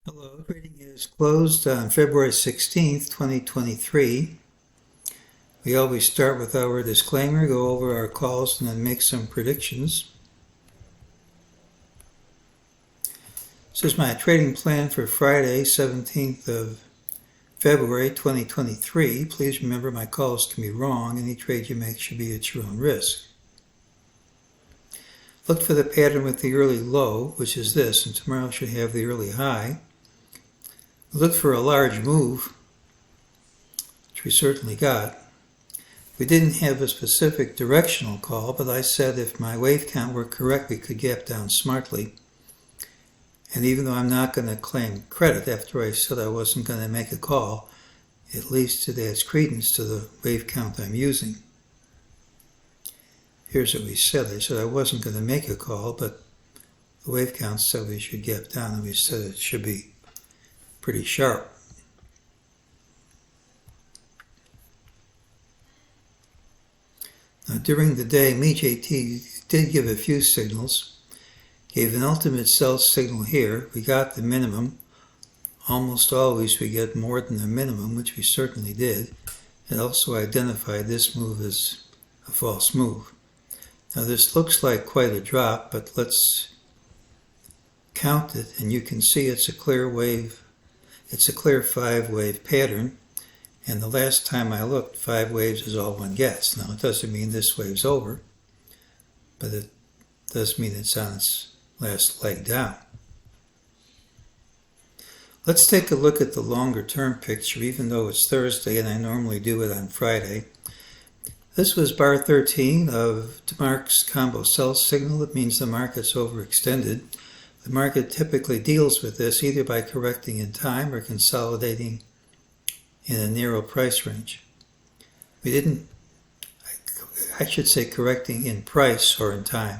Hello, trading is closed on February 16th, 2023. We always start with our disclaimer, go over our calls, and then make some predictions. This is my trading plan for Friday, 17th of February, 2023. Please remember my calls can be wrong. Any trade you make should be at your own risk. Look for the pattern with the early low, which is this, and tomorrow should have the early high. Look for a large move, which we certainly got. We didn't have a specific directional call, but I said if my wave count were correct, we could gap down smartly. And even though I'm not going to claim credit after I said I wasn't going to make a call, at least it adds credence to the wave count I'm using. Here's what we said. I said I wasn't going to make a call, but the wave count said we should gap down, and we said it should be pretty sharp. Now, during the day, MEJT did give a few signals, gave an ultimate sell signal here. We got the minimum. Almost always we get more than the minimum, which we certainly did. It also identified this move as a false move. Now this looks like quite a drop, but let's count it, and you can see it's a clear wave. It's a clear 5-wave pattern, and the last time I looked, 5 waves is all one gets. Now it doesn't mean this wave's over, but it does mean it's on its last leg down. Let's take a look at the longer term picture, even though it's Thursday and I normally do it on Friday. This was bar 13 of DeMark's combo sell signal. It means the market's overextended. The market typically deals with this either by correcting in time or consolidating in a narrow price range. I should say correcting in price or in time.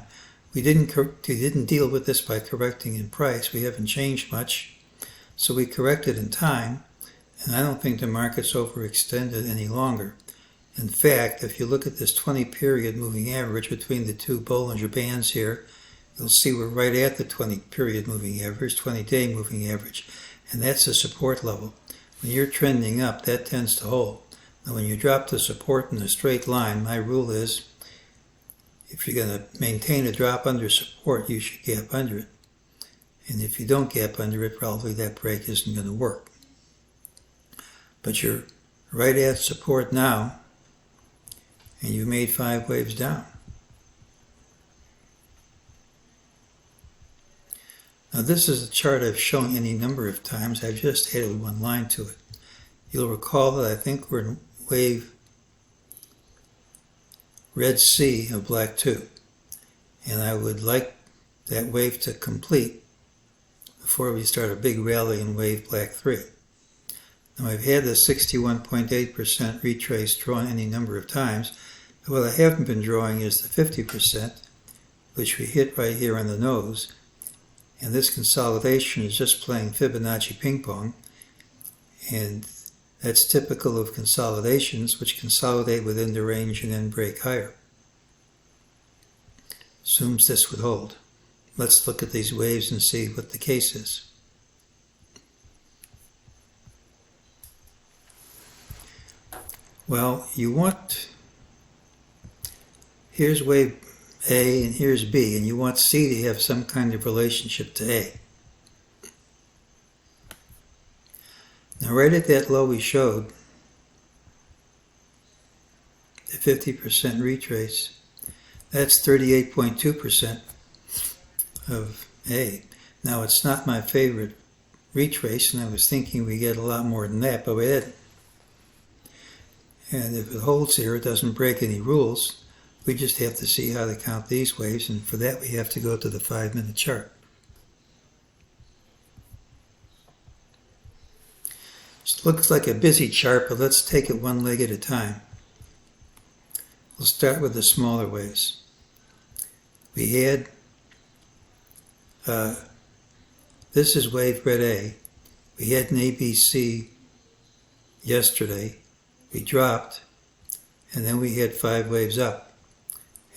We didn't deal with this by correcting in price. We haven't changed much. So we corrected in time, and I don't think the market's overextended any longer. In fact, if you look at this 20-period moving average between the two Bollinger Bands here, you'll see we're right at the 20-period moving average, 20-day moving average, and that's a support level. When you're trending up, that tends to hold. Now, when you drop the support in a straight line, my rule is if you're going to maintain a drop under support, you should gap under it. And if you don't gap under it, probably that break isn't going to work. But you're right at support now, and you made 5 waves down. Now this is a chart I've shown any number of times. I've just added one line to it. You'll recall that I think we're in wave red C of black 2. And I would like that wave to complete before we start a big rally in wave black 3. Now I've had the 61.8% retrace drawn any number of times, but what I haven't been drawing is the 50%, which we hit right here on the nose. And this consolidation is just playing Fibonacci ping pong, and that's typical of consolidations which consolidate within the range and then break higher. Assumes this would hold. Let's look at these waves and see what the case is. Well, here's wave A and here's B, and you want C to have some kind of relationship to A. Now right at that low we showed, the 50% retrace, that's 38.2% of A. Now it's not my favorite retrace, and I was thinking we get a lot more than that, but we didn't. And if it holds here, it doesn't break any rules. We just have to see how to count these waves, and for that we have to go to the 5-minute chart. It looks like a busy chart, but let's take it one leg at a time. We'll start with the smaller waves. We had, this is wave red A. We had an ABC yesterday. We dropped, and then we had 5 waves up.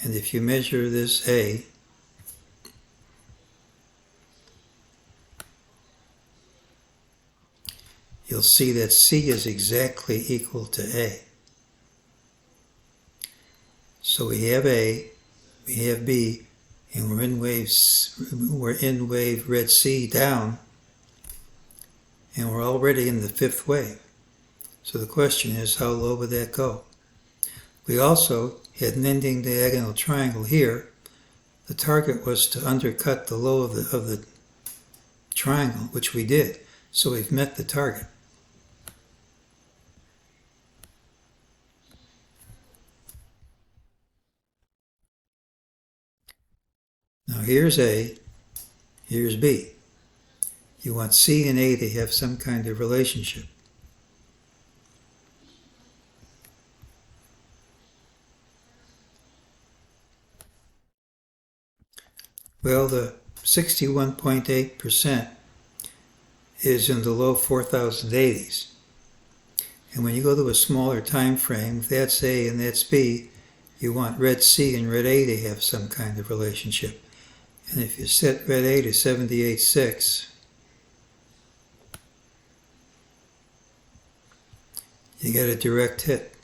And if you measure this A, you'll see that C is exactly equal to A. So we have A, we have B, and we're in wave red C down, and we're already in the fifth wave. So the question is, how low would that go? We also had an ending diagonal triangle here. The target was to undercut the low of the triangle, which we did. So we've met the target. Now here's A, here's B. You want C and A to have some kind of relationship. Well, the 61.8% is in the low 4080s. And when you go to a smaller time frame, if that's A and that's B, you want red C and red A to have some kind of relationship. And if you set red A to 78.6, you get a direct hit.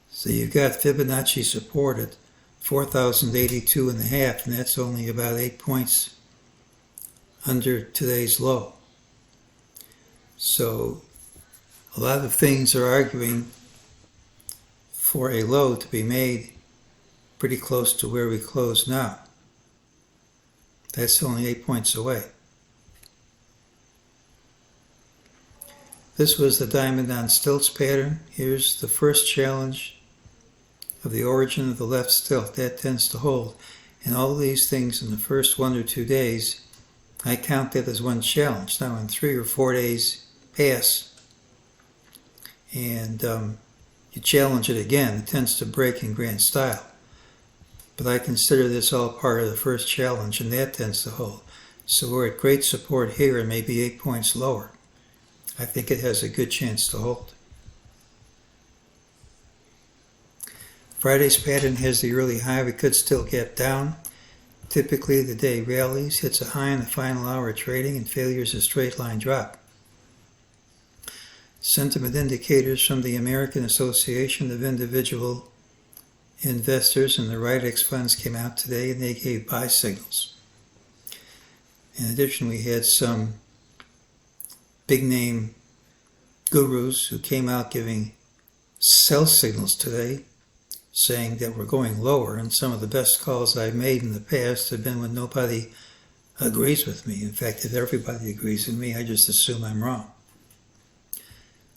So you've got Fibonacci support at 4,082.5, and that's only about 8 points under today's low. So a lot of things are arguing for a low to be made pretty close to where we close now. That's only 8 points away. This was the diamond on stilts pattern. Here's the first challenge of the origin of the left stilt. That tends to hold. And all these things in the first 1 or 2 days, I count that as one challenge. Now in 3 or 4 days pass, and you challenge it again, it tends to break in grand style. But I consider this all part of the first challenge, and that tends to hold. So we're at great support here and maybe 8 points lower. I think it has a good chance to hold. Friday's pattern has the early high. We could still get down. Typically the day rallies, hits a high in the final hour of trading, and failures a straight line drop. Sentiment indicators from the American Association of Individual Investors and the RIDEX funds came out today, and they gave buy signals. In addition, we had some big name gurus who came out giving sell signals today, saying that we're going lower, and some of the best calls I've made in the past have been when nobody agrees with me. In fact, if everybody agrees with me, I just assume I'm wrong.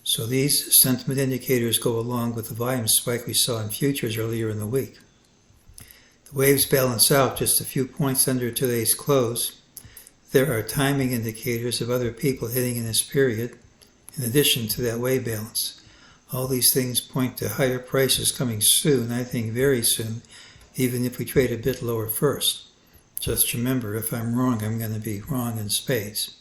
So these sentiment indicators go along with the volume spike we saw in futures earlier in the week. The waves balance out just a few points under today's close. There are timing indicators of other people hitting in this period, in addition to that wave balance. All these things point to higher prices coming soon, I think very soon, even if we trade a bit lower first. Just remember, if I'm wrong, I'm going to be wrong in spades.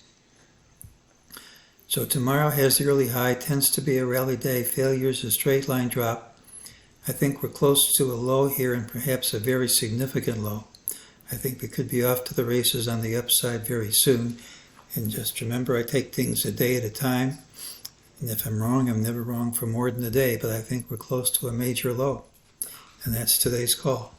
So tomorrow has the early high, tends to be a rally day, failures a straight line drop. I think we're close to a low here and perhaps a very significant low. I think we could be off to the races on the upside very soon. And just remember, I take things a day at a time. And if I'm wrong, I'm never wrong for more than a day, but I think we're close to a major low. And that's today's call.